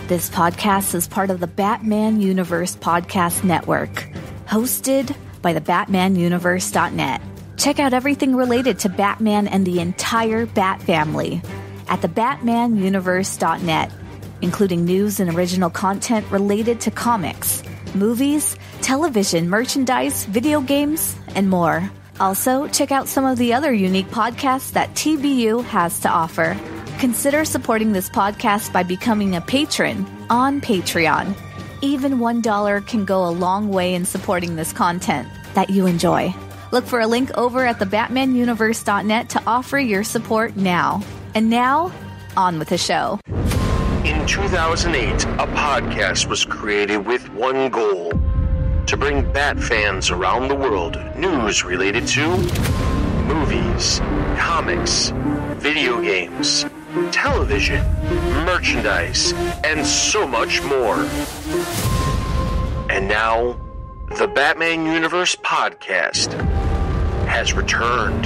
This podcast is part of the Batman Universe Podcast Network, hosted by the BatmanUniverse.net. Check out everything related to Batman and the entire Bat family at the BatmanUniverse.net, including news and original content related to comics, movies, television, merchandise, video games, and more. Also, check out some of the other unique podcasts that TBU has to offer. Consider supporting this podcast by becoming a patron on Patreon. Even $1 can go a long way in supporting this content that you enjoy. Look for a link over at the BatmanUniverse.net to offer your support now. And now, on with the show. In 2008, a podcast was created with one goal: to bring Bat fans around the world news related to movies, comics, video games, television, merchandise, and so much more. And now, the Batman Universe Podcast has returned.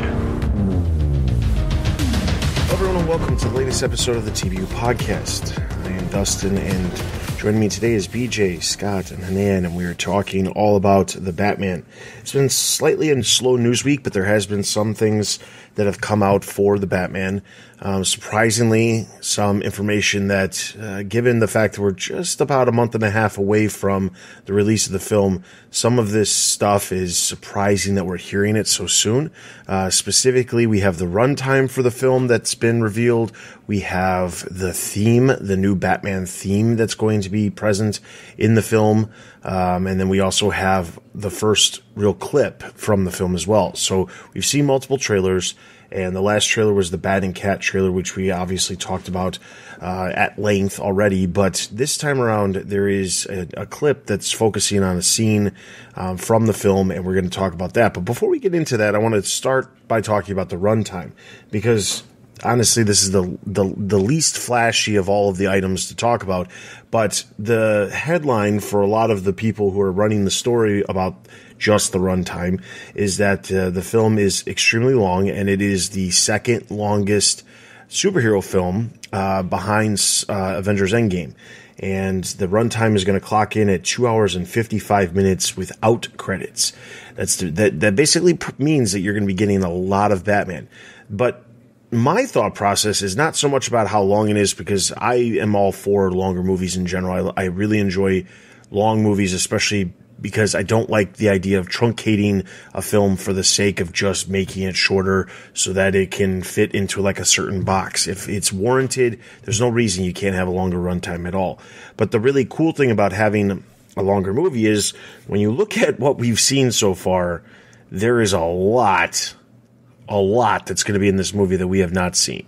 Hello everyone, and welcome to the latest episode of the TBU Podcast. I am Dustin, and joining me today is BJ, Scott, and Hannan, and we are talking all about the Batman. It's been slightly a slow news week, but there has been some things that have come out for the Batman. Surprisingly, some information that, given the fact that we're just about a month and a half away from the release of the film, some of this stuff is surprising that we're hearing it so soon. Specifically, we have the runtime for the film that's been revealed. We have the theme, the new Batman theme that's going to be present in the film. And then we also have the first real clip from the film as well. So we've seen multiple trailers, and the last trailer was the Bat and Cat trailer, which we obviously talked about at length already. But this time around, there is a clip that's focusing on a scene from the film, and we're going to talk about that. But before we get into that, I want to start by talking about the runtime, because honestly, this is the least flashy of all of the items to talk about. But the headline for a lot of the people who are running the story about just the runtime is that the film is extremely long, and it is the second longest superhero film behind Avengers Endgame. And the runtime is going to clock in at 2 hours and 55 minutes without credits. That basically means that you're going to be getting a lot of Batman. But my thought process is not so much about how long it is, because I am all for longer movies in general. I really enjoy long movies, especially because I don't like the idea of truncating a film for the sake of just making it shorter so that it can fit into like a certain box. If it's warranted, there's no reason you can't have a longer runtime at all. But the really cool thing about having a longer movie is when you look at what we've seen so far, there is a lot that's going to be in this movie that we have not seen.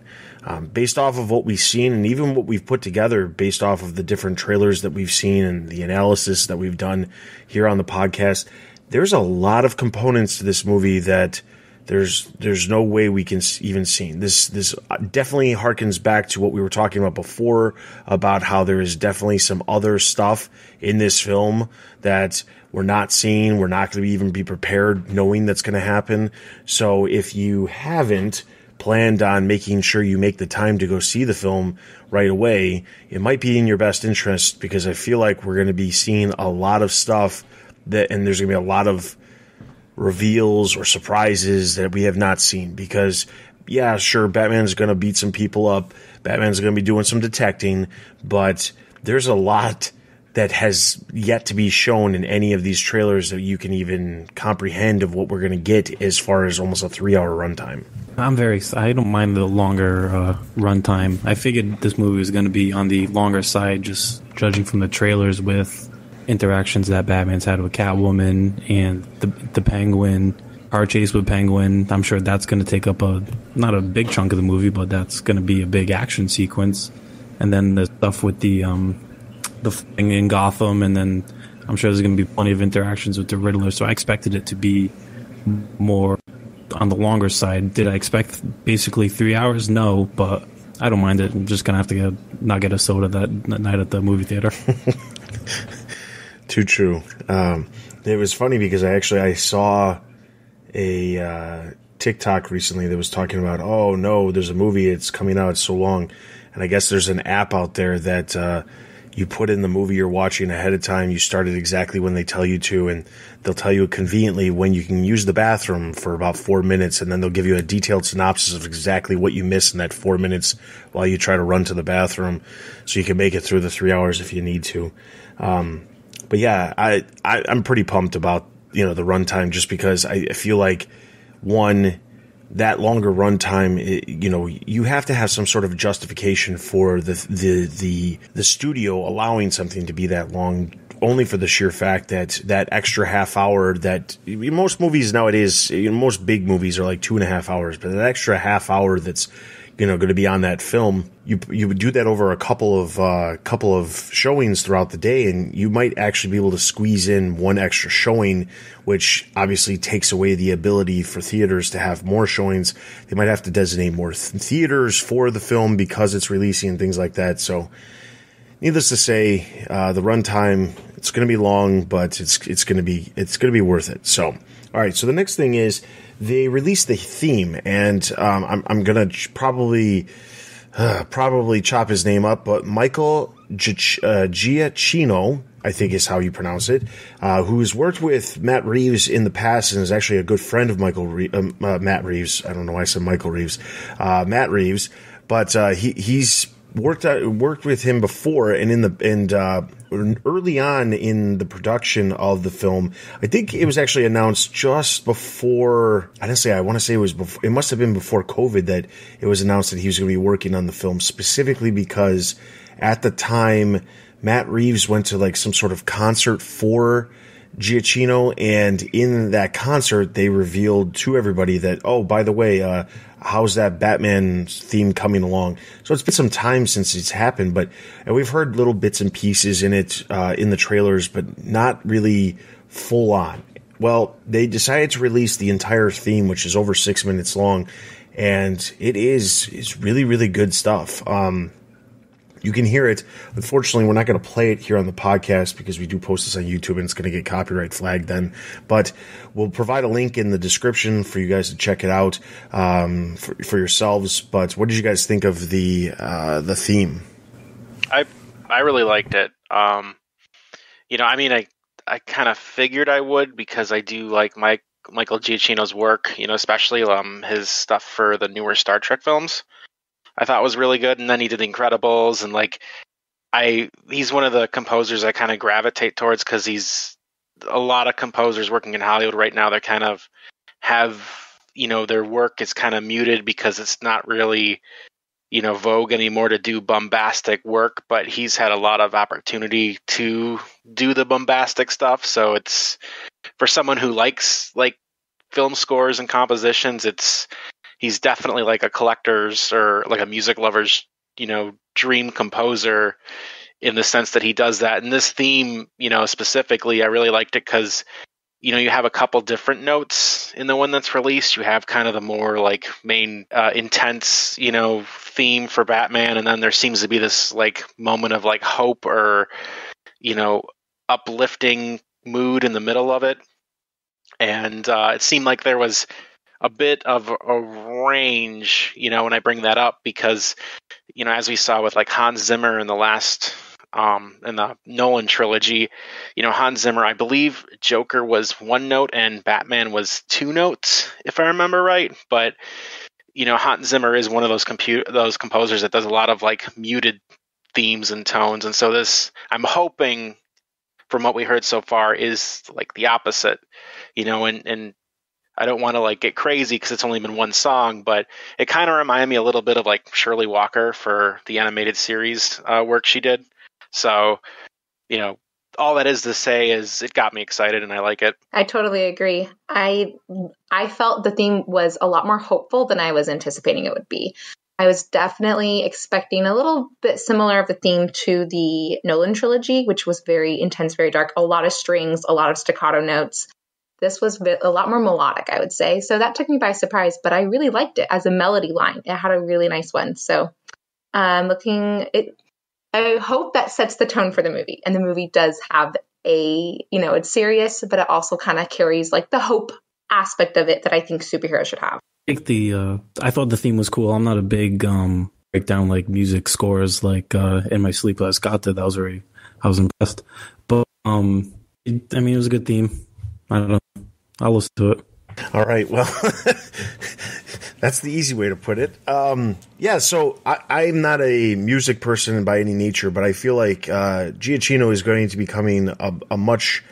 Based off of what we've seen, and even what we've put together based off of the different trailers that we've seen and the analysis that we've done here on the podcast, there's a lot of components to this movie that there's no way we can even see. This definitely harkens back to what we were talking about before, about how there is definitely some other stuff in this film that we're not seeing. We're not going to even be prepared knowing that's going to happen. So if you haven't planned on making sure you make the time to go see the film right away, it might be in your best interest, because I feel like we're going to be seeing a lot of stuff and there's going to be a lot of reveals or surprises that we have not seen. Because, yeah, sure, Batman's going to beat some people up. Batman's going to be doing some detecting, but there's a lot that has yet to be shown in any of these trailers that you can even comprehend of what we're going to get as far as almost a 3-hour runtime. I'm very excited. I don't mind the longer runtime. I figured this movie was going to be on the longer side, just judging from the trailers with interactions that Batman's had with Catwoman and the Penguin, car chase with Penguin. I'm sure that's going to take up not a big chunk of the movie, but that's going to be a big action sequence. And then the stuff with the thing in Gotham, and then I'm sure there's going to be plenty of interactions with the Riddler. So I expected it to be more on the longer side. Did I expect basically 3 hours? No, but I don't mind it. I'm just going to have to not get a soda that night at the movie theater. Too true. It was funny because I saw a TikTok recently that was talking about, oh no, there's a movie, it's coming out, it's so long. And I guess there's an app out there that you put in the movie you're watching ahead of time. You start it exactly when they tell you to, and they'll tell you conveniently when you can use the bathroom for about 4 minutes, and then they'll give you a detailed synopsis of exactly what you missed in that 4 minutes while you try to run to the bathroom, so you can make it through the 3 hours if you need to. But yeah, I'm pretty pumped about, the runtime, just because I feel like, one, that longer runtime, you have to have some sort of justification for the studio allowing something to be that long, only for the sheer fact that extra half hour that most movies nowadays, most big movies are like 2.5 hours, but that extra half hour that's going to be on that film, you would do that over a couple of showings throughout the day, and you might actually be able to squeeze in one extra showing, which obviously takes away the ability for theaters to have more showings. They might have to designate more theaters for the film because it's releasing and things like that. So, needless to say, the runtime, it's going to be long, but it's going to be worth it. So, all right. So the next thing is, they released the theme, and I'm gonna probably chop his name up, but Michael Giacchino, I think is how you pronounce it, who's worked with Matt Reeves in the past and is actually a good friend of Matt Reeves. I don't know why I said Michael Reeves, Matt Reeves, but he's worked with him before, and early on in the production of the film, I think it was actually announced just before. Honestly, I want to say it must have been before COVID that it was announced that he was going to be working on the film, specifically because at the time Matt Reeves went to like some sort of concert for Giacchino, and in that concert they revealed to everybody that, oh, by the way, how's that Batman theme coming along? So it's been some time since it's happened, and we've heard little bits and pieces in it, in the trailers, but not really full on. Well, they decided to release the entire theme, which is over 6 minutes long, and it's really, really good stuff. You can hear it. Unfortunately, we're not going to play it here on the podcast because we do post this on YouTube and it's going to get copyright flagged then. But we'll provide a link in the description for you guys to check it out for yourselves. But what did you guys think of the theme? I really liked it. I kind of figured I would, because I do like Michael Giacchino's work, especially his stuff for the newer Star Trek films. I thought was really good, and then he did The Incredibles, and he's one of the composers I kind of gravitate towards, because he's a lot of composers working in Hollywood right now that kind of have, their work is kind of muted because it's not really, vogue anymore to do bombastic work, but he's had a lot of opportunity to do the bombastic stuff. So it's, for someone who likes like film scores and compositions, he's definitely like a collector's or like a music lover's, dream composer, in the sense that he does that. And this theme, specifically, I really liked it because, you have a couple different notes in the one that's released. You have kind of the more like main intense, theme for Batman. And then there seems to be this like moment of like hope or, uplifting mood in the middle of it. And it seemed like there was a bit of a range, when I bring that up, because, as we saw with like Hans Zimmer in the last, in the Nolan trilogy, Hans Zimmer, I believe Joker was 1 note and Batman was 2 notes, if I remember right. But, Hans Zimmer is one of those composers that does a lot of like muted themes and tones. And so this, I'm hoping, from what we heard so far, is like the opposite, and I don't want to like get crazy because it's only been 1 song, but it kind of reminded me a little bit of like Shirley Walker for the animated series work she did. So, all that is to say is it got me excited and I like it. I totally agree. I felt the theme was a lot more hopeful than I was anticipating it would be. I was definitely expecting a little bit similar of a theme to the Nolan trilogy, which was very intense, very dark, a lot of strings, a lot of staccato notes. This was a lot more melodic, I would say. So that took me by surprise, but I really liked it as a melody line. It had a really nice one. So I hope that sets the tone for the movie. And the movie does have it's serious, but it also kind of carries like the hope aspect of it that I think superheroes should have. I thought the theme was cool. I'm not a big break down like music scores like in my sleep last got to. I was impressed. But it was a good theme. I don't know. I'll listen to it. All right, well, that's the easy way to put it. So I'm not a music person by any nature, but I feel like Giacchino is going to be becoming a much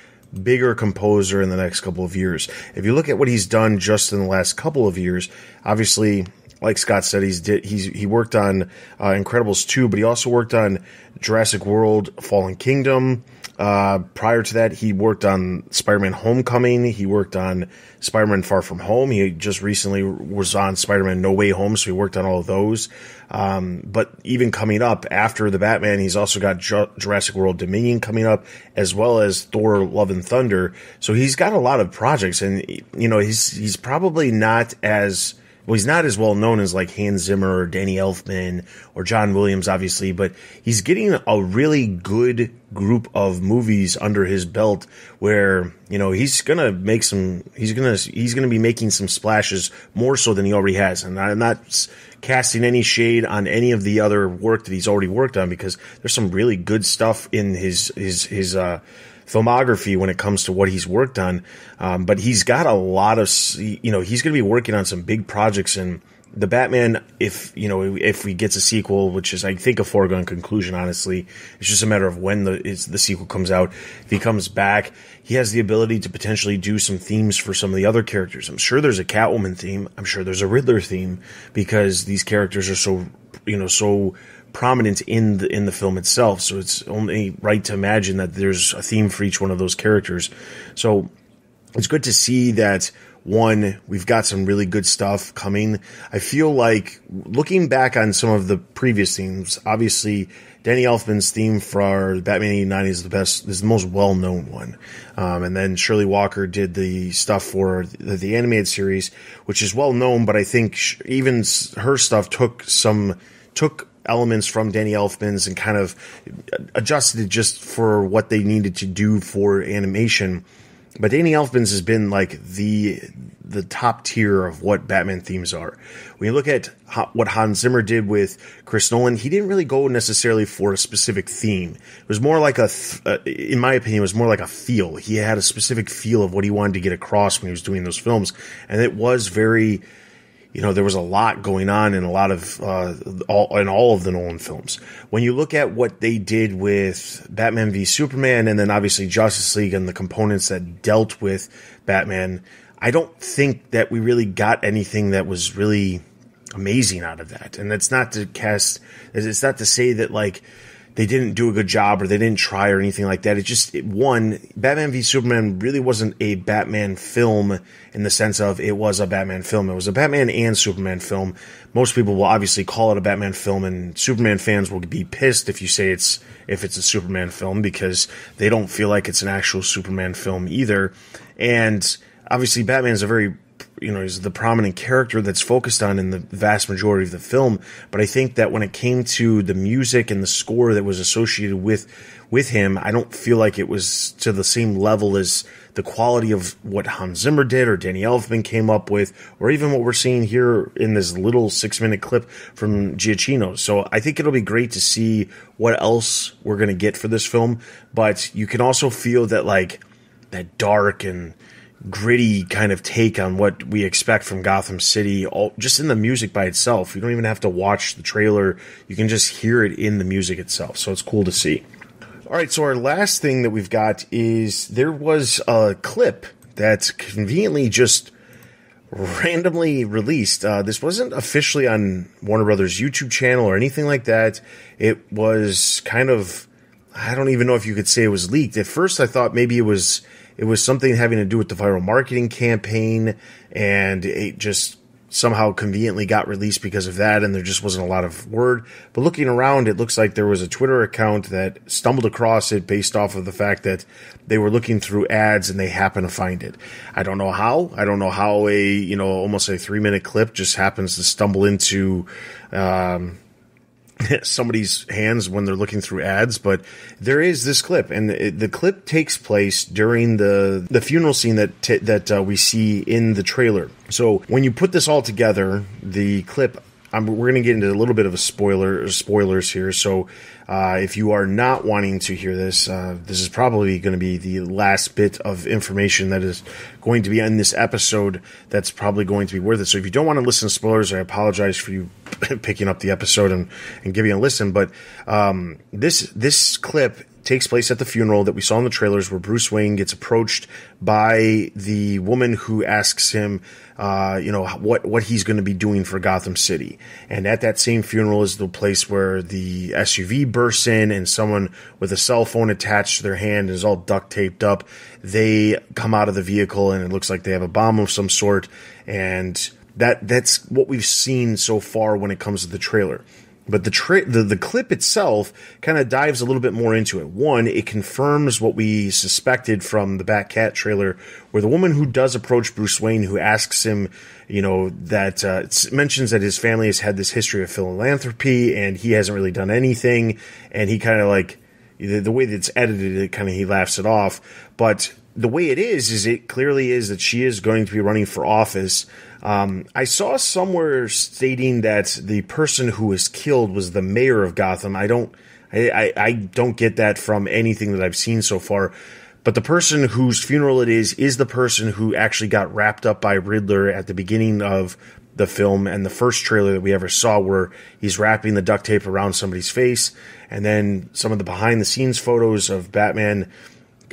bigger composer in the next couple of years. If you look at what he's done just in the last couple of years, obviously, like Scott said, he worked on Incredibles 2, but he also worked on Jurassic World: Fallen Kingdom. Prior to that, he worked on Spider-Man: Homecoming. He worked on Spider-Man: Far From Home. He just recently was on Spider-Man: No Way Home, so he worked on all of those. But even coming up after the Batman, he's also got Jurassic World Dominion coming up, as well as Thor: Love and Thunder. So he's got a lot of projects, and he's probably not as well, he's not as well known as like Hans Zimmer or Danny Elfman or John Williams, obviously, but he's getting a really good group of movies under his belt where, he's going to be making some splashes more so than he already has. And I'm not casting any shade on any of the other work that he's already worked on, because there's some really good stuff in his filmography when it comes to what he's worked on. But he's got a lot of, he's going to be working on some big projects. And the Batman, if we get a sequel, which is, I think, a foregone conclusion, honestly, it's just a matter of when the sequel comes out. If he comes back, he has the ability to potentially do some themes for some of the other characters. I'm sure there's a Catwoman theme. I'm sure there's a Riddler theme, because these characters are so prominent in the film itself, so it's only right to imagine that there's a theme for each one of those characters. So it's good to see that, one, we've got some really good stuff coming. I feel like, looking back on some of the previous themes, obviously Danny Elfman's theme for Batman 89 is the most well-known one. And then Shirley Walker did the stuff for the animated series, which is well-known, but I think even her stuff took elements from Danny Elfman's and kind of adjusted it just for what they needed to do for animation. But Danny Elfman's has been like the top tier of what Batman themes are. When you look at what Hans Zimmer did with Chris Nolan, he didn't really go necessarily for a specific theme. It was more like in my opinion, it was more like a feel. He had a specific feel of what he wanted to get across when he was doing those films. And it was very, there was a lot going on in a lot of all of the Nolan films. When you look at what they did with Batman v Superman, and then obviously Justice League and the components that dealt with Batman, I don't think that we really got anything that was really amazing out of that. And it's not to say that like they didn't do a good job or they didn't try or anything like that. Batman v Superman really wasn't a Batman film in the sense of it was a Batman film. It was a Batman and Superman film. Most people will obviously call it a Batman film, and Superman fans will be pissed if you say if it's a Superman film, because they don't feel like it's an actual Superman film either. And obviously Batman's he's the prominent character that's focused on in the vast majority of the film. But I think that when it came to the music and the score that was associated with him, I don't feel like it was to the same level as the quality of what Hans Zimmer did or Danny Elfman came up with, or even what we're seeing here in this little 6-minute clip from Giacchino. So I think it'll be great to see what else we're going to get for this film. But you can also feel that, like, that dark and gritty kind of take on what we expect from Gotham City, just in the music by itself. You don't even have to watch the trailer. You can just hear it in the music itself. So it's cool to see. All right, so our last thing that we've got is there was a clip that's conveniently just randomly released. This wasn't officially on Warner Brothers' YouTube channel or anything like that. It was kind of, I don't even know if you could say it was leaked. At first I thought maybe it was something having to do with the viral marketing campaign, and it just somehow conveniently got released because of that, and there just wasn't a lot of word. But looking around, it looks like there was a Twitter account that stumbled across it based off of the fact that they were looking through ads and they happened to find it. I don't know how almost a 3-minute clip just happens to stumble into somebody's hands when they're looking through ads, but there is this clip, and the clip takes place during the funeral scene that we see in the trailer. So when you put this all together, the clip we're going to get into a little bit of spoilers here. So if you are not wanting to hear this, this is probably going to be the last bit of information that is going to be in this episode that's probably going to be worth it. So if you don't want to listen to spoilers, I apologize for you picking up the episode and giving a listen. But this clip takes place at the funeral that we saw in the trailers, where Bruce Wayne gets approached by the woman who asks him, what he's going to be doing for Gotham City. And at that same funeral is the place where the SUV bursts in, and someone with a cell phone attached to their hand is all duct taped up. They come out of the vehicle, and it looks like they have a bomb of some sort. And that's what we've seen so far when it comes to the trailer. But the clip itself kind of dives a little bit more into it. One, it confirms what we suspected from the Bat-Cat trailer, where the woman who does approach Bruce Wayne, who asks him, that mentions that his family has had this history of philanthropy and he hasn't really done anything. And he kind of like, the way that it's edited, he laughs it off. But the way it is it clearly is that she is going to be running for office. I saw somewhere stating that the person who was killed was the mayor of Gotham. I don't get that from anything that I've seen so far. But the person whose funeral it is the person who actually got wrapped up by Riddler at the beginning of the film and the first trailer that we ever saw, where he's wrapping the duct tape around somebody's face. And then some of the behind the scenes photos of Batman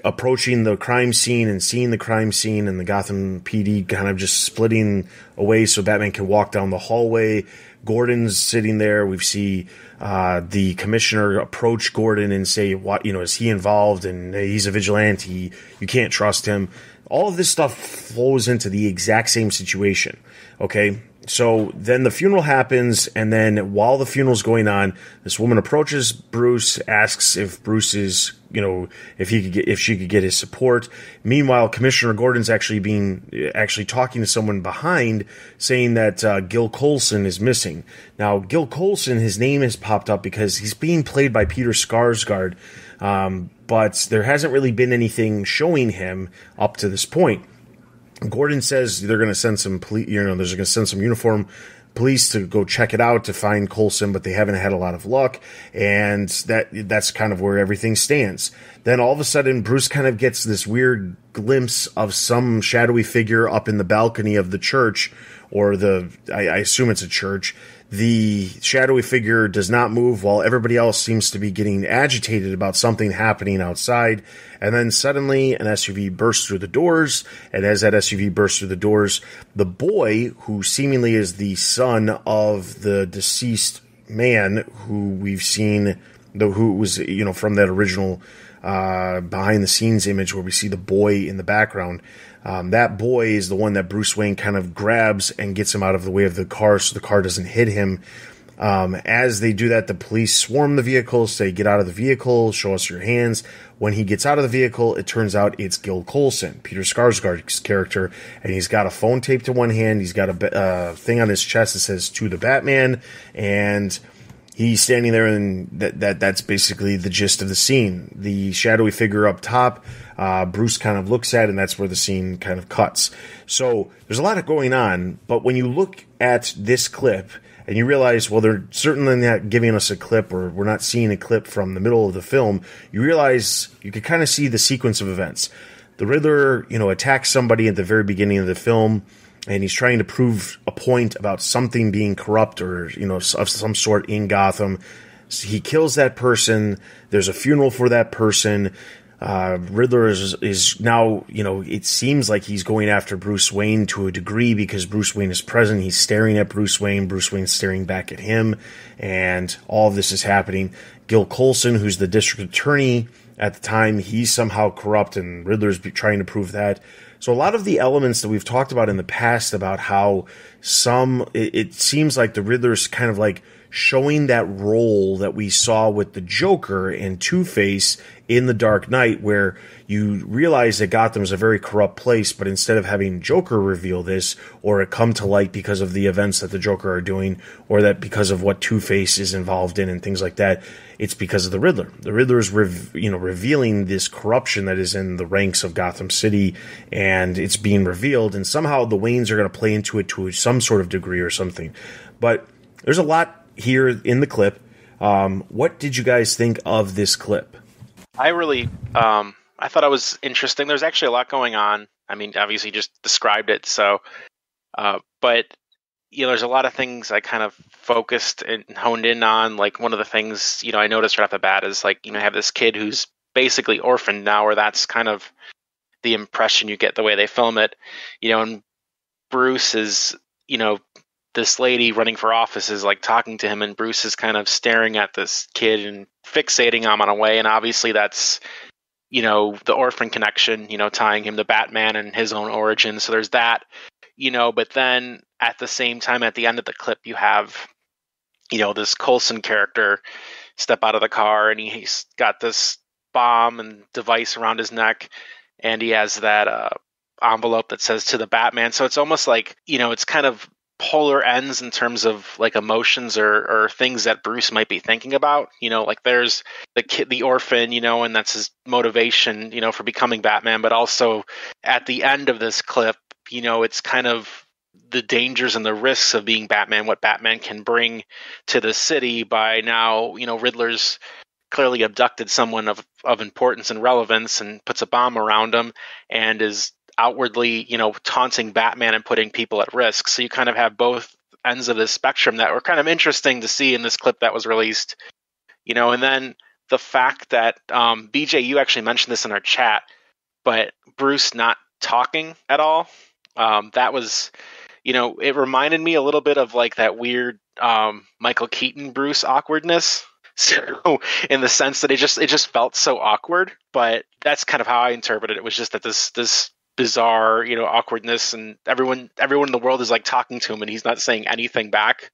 approaching the crime scene and seeing the crime scene, and the Gotham PD kind of just splitting away so Batman can walk down the hallway. Gordon's sitting there. We see the commissioner approach Gordon and say, "What, is he involved?" And he's a vigilante. You can't trust him. All of this stuff flows into the exact same situation. Okay. So then the funeral happens, and then while the funeral's going on, this woman approaches Bruce, asks if Bruce is, if she could get his support. Meanwhile, Commissioner Gordon's actually talking to someone behind, saying that Gil Colson is missing. Now, Gil Colson, his name has popped up because he's being played by Peter Skarsgård, but there hasn't really been anything showing him up to this point. Gordon says they're going to send some police, they're going to send some uniform police to go check it out to find Coulson, but they haven't had a lot of luck, and that's kind of where everything stands. Then all of a sudden, Bruce kind of gets this weird glimpse of some shadowy figure up in the balcony of the church, or I assume it's a church. The shadowy figure does not move, while everybody else seems to be getting agitated about something happening outside. And then suddenly an SUV bursts through the doors, and as that SUV bursts through the doors, the boy, who seemingly is the son of the deceased man who we've seen, who was, from that original behind the scenes image where we see the boy in the background, that boy is the one that Bruce Wayne kind of grabs and gets him out of the way of the car so the car doesn't hit him. As they do that, the police swarm the vehicle, say, "Get out of the vehicle, show us your hands." When he gets out of the vehicle, it turns out it's Gil Colson, Peter Skarsgård's character, and he's got a phone taped to one hand, he's got a thing on his chest that says, "To the Batman," and he's standing there, and that's basically the gist of the scene. The shadowy figure up top, Bruce kind of looks at, and that's where the scene kind of cuts. So there's a lot going on, but when you look at this clip, and you realize, well, they're certainly not giving us a clip, or we're not seeing a clip from the middle of the film, you realize you can kind of see the sequence of events. The Riddler, attacks somebody at the very beginning of the film, and he's trying to prove a point about something being corrupt or, of some sort in Gotham. So he kills that person. There's a funeral for that person. Riddler is now, it seems like he's going after Bruce Wayne to a degree because Bruce Wayne is present. He's staring at Bruce Wayne's staring back at him, and all of this is happening. Gil Colson, who's the district attorney at the time, he's somehow corrupt, and Riddler's trying to prove that. So a lot of the elements that we've talked about in the past about how it seems like the Riddler's kind of like showing that role that we saw with the Joker and Two-Face in The Dark Knight, where you realize that Gotham is a very corrupt place, but instead of having Joker reveal this, or it come to light because of the events that the Joker are doing, or that because of what Two-Face is involved in and things like that, it's because of the Riddler. The Riddler is revealing this corruption that is in the ranks of Gotham City, and it's being revealed, and somehow the Waynes are going to play into it to some sort of degree or something. But there's a lot here in the clip. What did you guys think of this clip? I really, I thought it was interesting. There's actually a lot going on. I mean, obviously, you just described it. So, but there's a lot of things I kind of focused and honed in on. Like one of the things, I noticed right off the bat is like, have this kid who's basically orphaned now, or that's kind of the impression you get the way they film it. And Bruce is, this lady running for office is like talking to him, and Bruce is kind of staring at this kid and fixating him on a way. And obviously that's, the orphan connection, tying him to Batman and his own origin. So there's that, but then at the same time, at the end of the clip, you have, this Coulson character step out of the car, and he's got this bomb and device around his neck, and he has that envelope that says "to the Batman." So it's almost like, it's kind of polar ends in terms of like emotions or things that Bruce might be thinking about. Like there's the kid, the orphan, and that's his motivation, for becoming Batman. But also at the end of this clip, it's kind of the dangers and the risks of being Batman, what Batman can bring to the city by now, Riddler's clearly abducted someone of importance and relevance and puts a bomb around him and is outwardly, taunting Batman and putting people at risk. So you kind of have both ends of this spectrum that were kind of interesting to see in this clip that was released, and then the fact that, BJ, you actually mentioned this in our chat, but Bruce not talking at all. That was, it reminded me a little bit of like that weird, Michael Keaton Bruce awkwardness. So in the sense that it just felt so awkward, but that's kind of how I interpreted it. It was just that this bizarre, awkwardness, and everyone in the world is like talking to him and he's not saying anything back.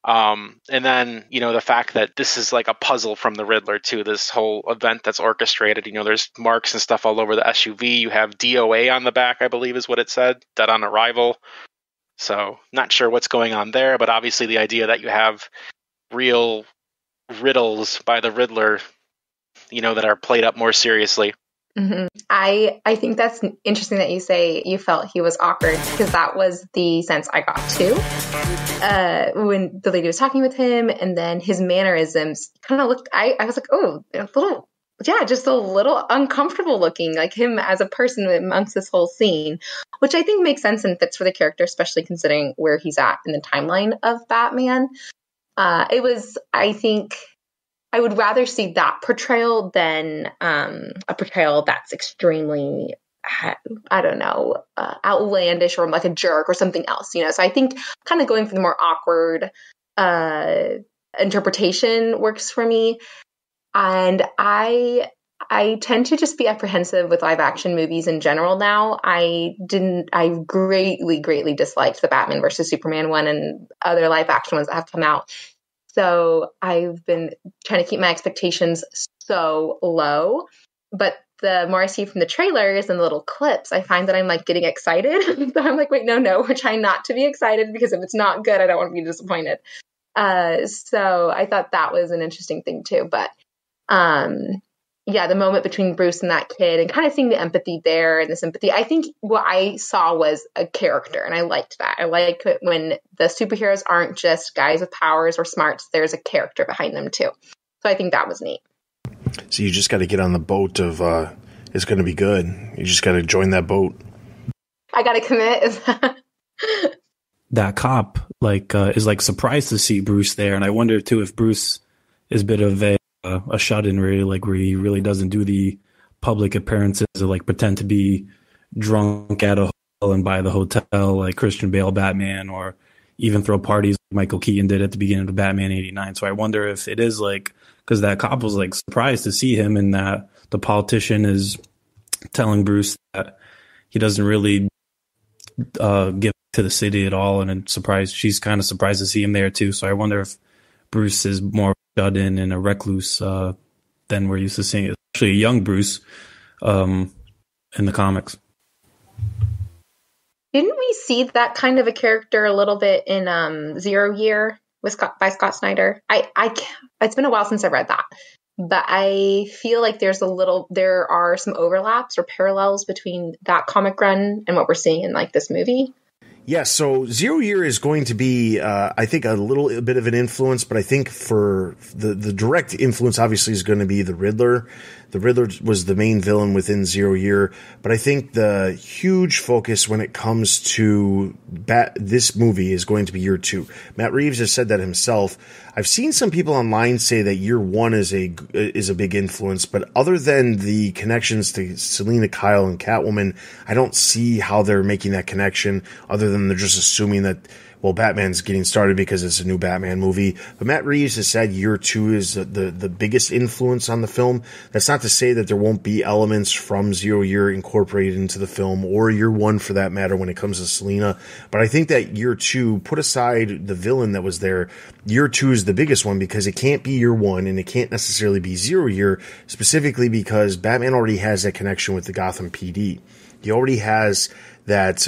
And then, the fact that this is like a puzzle from the Riddler too, this whole event that's orchestrated, there's marks and stuff all over the SUV. You have DOA on the back, I believe is what it said, dead on arrival. So not sure what's going on there, but obviously the idea that you have real riddles by the Riddler, that are played up more seriously. Mm-hmm. I think that's interesting that you say you felt he was awkward, because that was the sense I got too. When the lady was talking with him, and then his mannerisms kind of looked, I was like, oh, just a little uncomfortable looking, like him as a person amongst this whole scene, which I think makes sense and fits for the character, especially considering where he's at in the timeline of Batman. I think I would rather see that portrayal than a portrayal that's extremely, outlandish or like a jerk or something else, So I think kind of going for the more awkward interpretation works for me. And I tend to just be apprehensive with live action movies in general now. I greatly disliked the Batman versus Superman one and other live action ones that have come out. So I've been trying to keep my expectations so low, but the more I see from the trailers and the little clips, I find that I'm like getting excited. So I'm like, wait, no, we're trying not to be excited, because if it's not good, I don't want to be disappointed. So I thought that was an interesting thing too. But the moment between Bruce and that kid, and kind of seeing the empathy there and the sympathy, I think what I saw was a character, and I liked that. I like it when the superheroes aren't just guys with powers or smarts. There's a character behind them too. So I think that was neat. So you just got to get on the boat of it's going to be good. You just got to join that boat. I got to commit. That cop is surprised to see Bruce there, and I wonder too if Bruce is a bit of a shut-in, really, where he really doesn't do the public appearances or pretend to be drunk at a hotel and by the hotel like Christian Bale Batman, or even throw parties like Michael Keaton did at the beginning of Batman 89. So I wonder if it is because that cop was surprised to see him, and that the politician is telling Bruce that he doesn't really give to the city at all, and she's kind of surprised to see him there too. So I wonder if Bruce is more shut in and a recluse than we're used to seeing, especially a young Bruce in the comics. Didn't we see that kind of a character a little bit in Zero Year by Scott Snyder? It's been a while since I read that, but I feel like there are some overlaps or parallels between that comic run and what we're seeing in this movie. Yeah, so Zero Year is going to be, I think, a little bit of an influence, but I think for the direct influence, obviously, is going to be the Riddler. The Riddler was the main villain within Zero Year, but I think the huge focus when it comes to this movie is going to be Year 2. Matt Reeves has said that himself. I've seen some people online say that Year 1 is a big influence, but other than the connections to Selina Kyle and Catwoman, I don't see how they're making that connection, other than they're just assuming that, well, Batman's getting started because it's a new Batman movie. But Matt Reeves has said Year 2 is the biggest influence on the film. That's not to say that there won't be elements from Zero Year incorporated into the film, or Year 1 for that matter when it comes to Selina. But I think that Year 2, put aside the villain that was there, Year 2 is the biggest one because it can't be Year 1 and it can't necessarily be Zero Year, specifically because Batman already has that connection with the Gotham PD. He already has that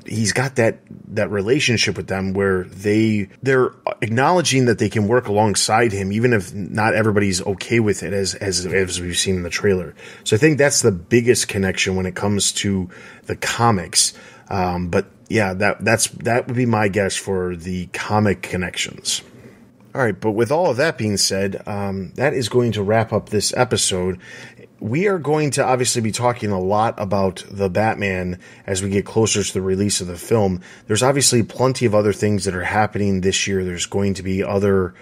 he's got that relationship with them where they're acknowledging that they can work alongside him, even if not everybody's okay with it, as we've seen in the trailer. So I think that's the biggest connection when it comes to the comics. But yeah, that would be my guess for the comic connections. All right, but with all of that being said, that is going to wrap up this episode. We are going to obviously be talking a lot about the Batman as we get closer to the release of the film. There's obviously plenty of other things that are happening this year. There's going to be other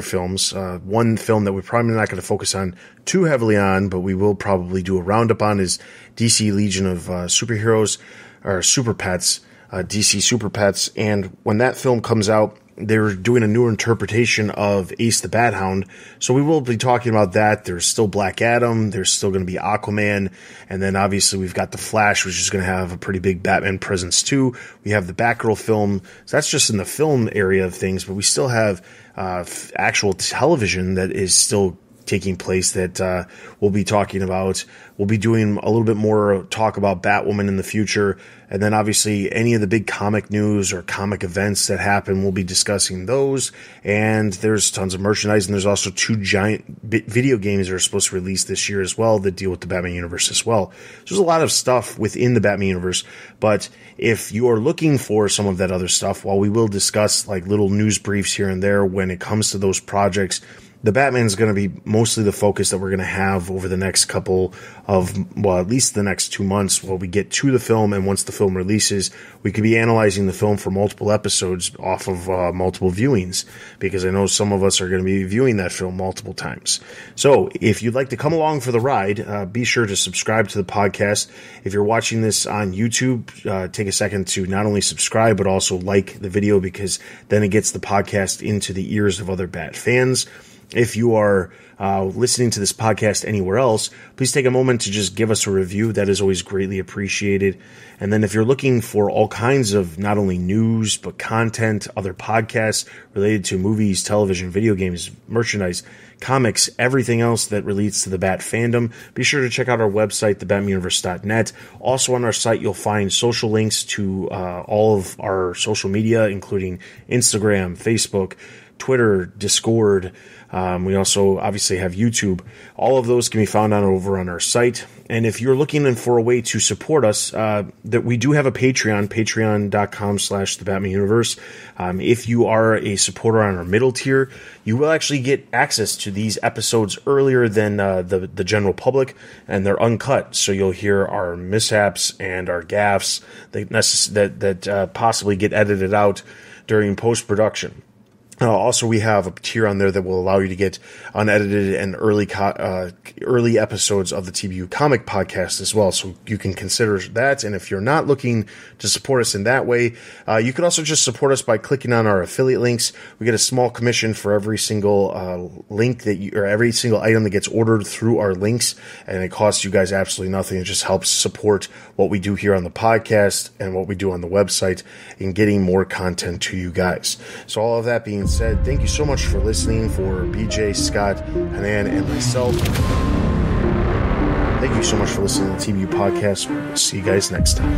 films. One film that we're probably not going to focus on too heavily on, but we will probably do a roundup on, is DC Legion of Superheroes, or Super Pets, DC Super Pets. And when that film comes out, they're doing a new interpretation of Ace the Bat Hound. So we will be talking about that. There's still Black Adam. There's still going to be Aquaman. And then obviously we've got The Flash, which is going to have a pretty big Batman presence too. We have the Batgirl film. So that's just in the film area of things. But we still have actual television that is still taking place that we'll be talking about. We'll be doing a little bit more talk about Batwoman in the future. And then obviously any of the big comic news or comic events that happen, we'll be discussing those. And there's tons of merchandise. And there's also 2 giant video games that are supposed to release this year as well that deal with the Batman universe as well. So there's a lot of stuff within the Batman universe. But if you are looking for some of that other stuff, while we will discuss like little news briefs here and there when it comes to those projects, the Batman is going to be mostly the focus that we're going to have over the next couple of, well, at least the next 2 months while we get to the film. And once the film releases, we could be analyzing the film for multiple episodes off of multiple viewings, because I know some of us are going to be viewing that film multiple times. So if you'd like to come along for the ride, be sure to subscribe to the podcast. If you're watching this on YouTube, take a second to not only subscribe, but also like the video, because then it gets the podcast into the ears of other Bat fans. If you are listening to this podcast anywhere else, please take a moment to just give us a review. That is always greatly appreciated. And then if you're looking for all kinds of not only news, but content, other podcasts related to movies, television, video games, merchandise, comics, everything else that relates to the Bat fandom, be sure to check out our website, thebatmanuniverse.net. Also on our site, you'll find social links to all of our social media, including Instagram, Facebook, Twitter, Discord. We also obviously have YouTube. All of those can be found over on our site. And if you're looking for a way to support us, that we do have a Patreon, patreon.com/thebatmanuniverse. If you are a supporter on our middle tier, you will actually get access to these episodes earlier than the general public, and they're uncut. So you'll hear our mishaps and our gaffes that possibly get edited out during post-production. Also, we have a tier on there that will allow you to get unedited and early episodes of the TBU Comic Podcast as well. So you can consider that. And if you're not looking to support us in that way, you could also just support us by clicking on our affiliate links. We get a small commission for every single link or every single item that gets ordered through our links, and it costs you guys absolutely nothing. It just helps support what we do here on the podcast and what we do on the website in getting more content to you guys. So all of that being said, thank you so much for listening. For BJ, Scott, Hannan, and myself, thank you so much for listening to the TBU podcast. We'll see you guys next time.